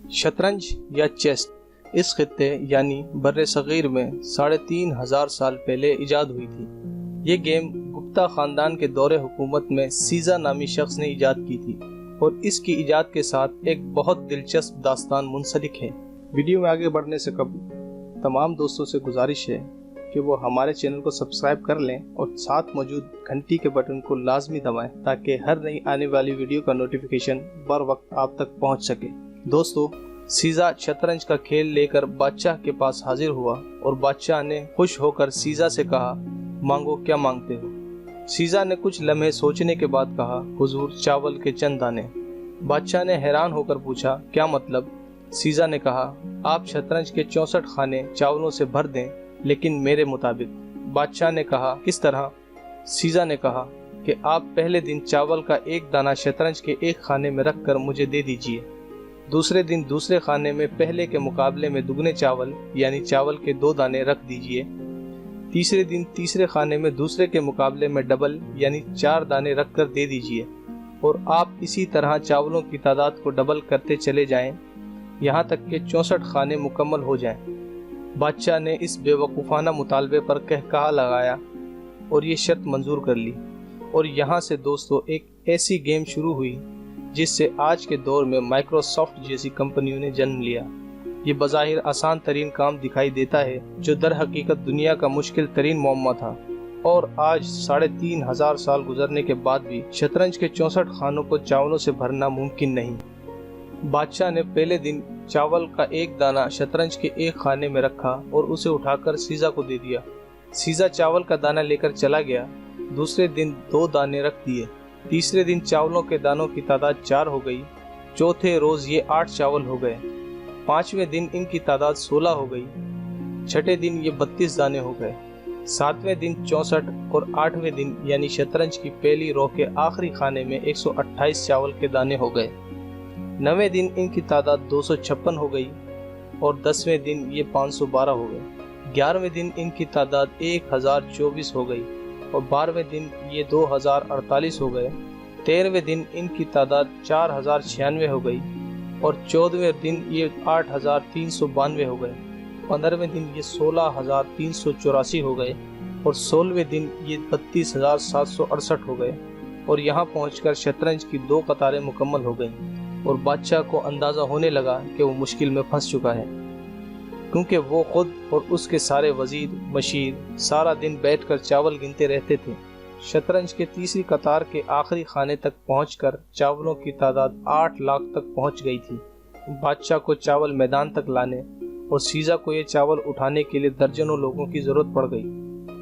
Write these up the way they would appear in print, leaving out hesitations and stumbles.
शतरंज या चेस इस खित्ते यानी बर्रे सगीर में 3500 साल पहले इजाद हुई थी। ये गेम गुप्ता खानदान के दौरे हुकूमत में सीजा नामी शख्स ने इजाद की थी और इसकी इजाद के साथ एक बहुत दिलचस्प दास्तान मुंसलिक है। वीडियो में आगे बढ़ने से कबल तमाम दोस्तों से गुजारिश है कि वो हमारे चैनल को सब्सक्राइब कर लें और साथ मौजूद घंटी के बटन को लाजमी दबाएं ताकि हर नई आने वाली वीडियो का नोटिफिकेशन बर वक्त आप तक पहुंच सके। दोस्तों, सीजा शतरंज का खेल लेकर बादशाह के पास हाजिर हुआ और बादशाह ने खुश होकर सीजा से कहा, मांगो क्या मांगते हो। सीजा ने कुछ लम्हे सोचने के बाद कहा, हुजूर चावल के चंद दाने। बादशाह ने हैरान होकर पूछा, क्या मतलब। सीजा ने कहा, आप शतरंज के 64 खाने चावलों से भर दें, लेकिन मेरे मुताबिक। बादशाह ने कहा, किस तरह। सीजा ने कहा कि आप पहले दिन चावल का एक दाना शतरंज के एक खाने में रखकर मुझे दे दीजिए, दूसरे दिन दूसरे खाने में पहले के मुकाबले में दुगने चावल यानी चावल के 2 दाने रख दीजिए, तीसरे दिन तीसरे खाने में दूसरे के मुकाबले में डबल यानी 4 दाने रख कर दे दीजिए और आप इसी तरह चावलों की तादाद को डबल करते चले जाएं यहाँ तक कि 64 खाने मुकम्मल हो जाएं। बादशाह ने इस बेवकूफ़ाना मुतालबे पर कहकहा लगाया और ये शर्त मंजूर कर ली और यहाँ से दोस्तों एक ऐसी गेम शुरू हुई जिससे आज के दौर में माइक्रोसॉफ्ट जैसी कंपनियों ने जन्म लिया। ये बज़ाहिर आसान तरीन काम दिखाई देता है जो दर हकीकत दुनिया का मुश्किल तरीन मुअम्मा था और आज 3500 साल गुजरने के बाद भी शतरंज के 64 खानों को चावलों से भरना मुमकिन नहीं। बादशाह ने पहले दिन चावल का एक दाना शतरंज के एक खाने में रखा और उसे उठाकर सीजा को दे दिया। सीजा चावल का दाना लेकर चला गया। दूसरे दिन 2 दाने रख दिए। तीसरे दिन चावलों के दानों की तादाद 4 हो गई। चौथे रोज ये 8 चावल हो गए। 5वें दिन इनकी तादाद 16 हो गई। छठे दिन ये 32 दाने हो गए। 7वें दिन 64 और 8वें दिन यानी शतरंज की पहली रो के आखिरी खाने में 128 चावल के दाने हो गए। 9वें दिन इनकी तादाद 256 हो गई और 10वें दिन ये 512 हो गए। 11वें दिन इनकी तादाद 1024 हो गई और 12वें दिन ये 2048 हो गए। 13वें दिन इनकी तादाद 4096 हो गई और 14वें दिन ये 8392 हो गए। 15वें दिन ये 16384 हो गए और 16वें दिन ये 32768 हो गए और यहाँ पहुंचकर शतरंज की 2 कतारें मुकम्मल हो गईं और बादशाह को अंदाज़ा होने लगा कि वो मुश्किल में फंस चुका है, क्योंकि वो खुद और उसके सारे वजीर मशीर सारा दिन बैठकर चावल गिनते रहते थे। शतरंज के तीसरी कतार के आखिरी खाने तक पहुंचकर चावलों की तादाद 8 लाख तक पहुंच गई थी। बादशाह को चावल मैदान तक लाने और सीजा को ये चावल उठाने के लिए दर्जनों लोगों की जरूरत पड़ गई।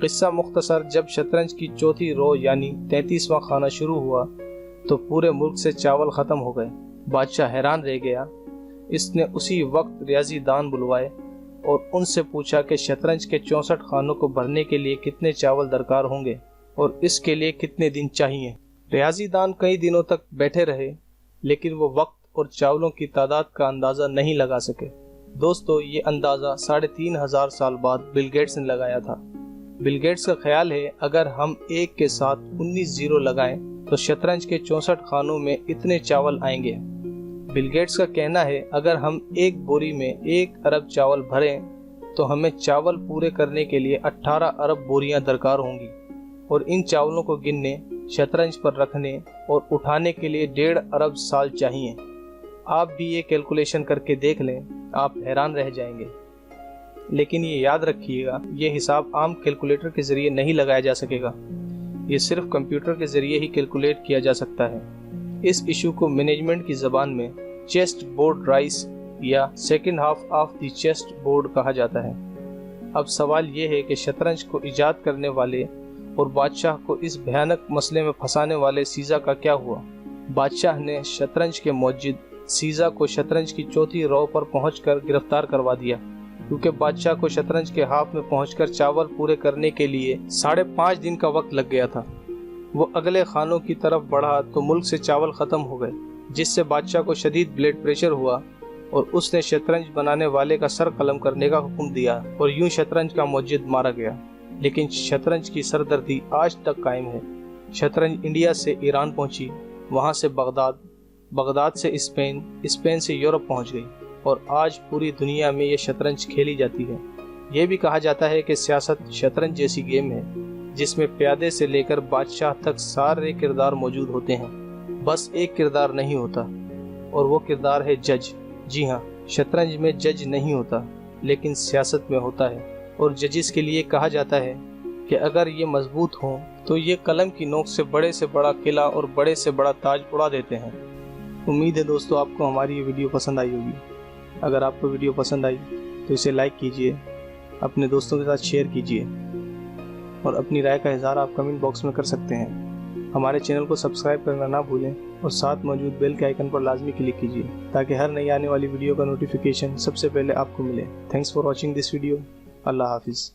किस्सा मुख्तसर, जब शतरंज की चौथी रो यानी 33वां खाना शुरू हुआ तो पूरे मुल्क से चावल खत्म हो गए। बादशाह हैरान रह गया। इसने उसी वक्त रियाजी दान बुलवाए और उनसे पूछा कि शतरंज के 64 खानों को भरने के लिए कितने चावल दरकार होंगे और इसके लिए कितने दिन चाहिए। रियाजी दान कई दिनों तक बैठे रहे लेकिन वो वक्त और चावलों की तादाद का अंदाज़ा नहीं लगा सके। दोस्तों, ये अंदाज़ा 3500 साल बाद बिल गेट्स ने लगाया था। बिल गेट्स का ख्याल है अगर हम एक के साथ 19 जीरो लगाएं तो शतरंज के 64 खानों में इतने चावल आएंगे। बिल गेट्स का कहना है अगर हम एक बोरी में 1 अरब चावल भरें तो हमें चावल पूरे करने के लिए 18 अरब बोरियां दरकार होंगी और इन चावलों को गिनने, शतरंज पर रखने और उठाने के लिए 1.5 अरब साल चाहिए। आप भी ये कैलकुलेशन करके देख लें, आप हैरान रह जाएंगे। लेकिन ये याद रखिएगा, ये हिसाब आम कैलकुलेटर के जरिए नहीं लगाया जा सकेगा। ये सिर्फ कंप्यूटर के जरिए ही कैलकुलेट किया जा सकता है। इस इशू को मैनेजमेंट की ज़बान में चेस्ट बोर्ड राइस या second half of the chest board कहा जाता है। अब सवाल ये है कि शतरंज को इजाद करने वाले और बादशाह को इस भयानक मसले में फंसाने वाले सीजा का क्या हुआ। बादशाह ने शतरंज के मौजिद सीजा को शतरंज की चौथी रो पर पहुंचकर गिरफ्तार करवा दिया, क्योंकि बादशाह को शतरंज के हाफ में पहुंचकर चावल पूरे करने के लिए 5.5 दिन का वक्त लग गया था। वो अगले खानों की तरफ बढ़ा तो मुल्क से चावल खत्म हो गए, जिससे बादशाह को शदीद ब्लड प्रेशर हुआ और उसने शतरंज बनाने वाले का सर कलम करने का हुक्म दिया और यूं शतरंज का मौजिद मारा गया। लेकिन शतरंज की सरदर्दी आज तक कायम है। शतरंज इंडिया से ईरान पहुंची, वहां से बगदाद, बगदाद से स्पेन, स्पेन से यूरोप पहुंच गई। اور آج پوری دنیا میں یہ شطرنج کھیلی جاتی ہے۔ یہ بھی کہا جاتا ہے کہ سیاست شطرنج جیسی گیم ہے جس میں پیادے سے لے کر بادشاہ تک سارے کردار موجود ہوتے ہیں، بس ایک کردار نہیں ہوتا اور وہ کردار ہے جج۔ جی ہاں، شطرنج میں جج نہیں ہوتا لیکن سیاست میں ہوتا ہے، اور ججز کے لیے کہا جاتا ہے کہ اگر یہ مضبوط ہوں تو یہ قلم کی نوک سے بڑا قلعہ اور بڑے سے بڑا تاج اڑا دیتے ہیں۔ امید ہے دوستو آپ کو ہماری یہ ویڈیو پسند آئی ہوگی۔ اگر آپ کو ویڈیو پسند آئی تو اسے لائک کیجئے، اپنے دوستوں کے ساتھ شیئر کیجئے، اور اپنی رائے کا اظہار آپ کمنٹ باکس میں کر سکتے ہیں۔ ہمارے چینل کو سبسکرائب کرنا نہ بھولیں اور ساتھ موجود بیل کے آئیکن پر لازمی کلک کیجئے تاکہ ہر نئی آنے والی ویڈیو کا نوٹیفیکیشن سب سے پہلے آپ کو ملے۔ Thanks for watching this video. اللہ حافظ۔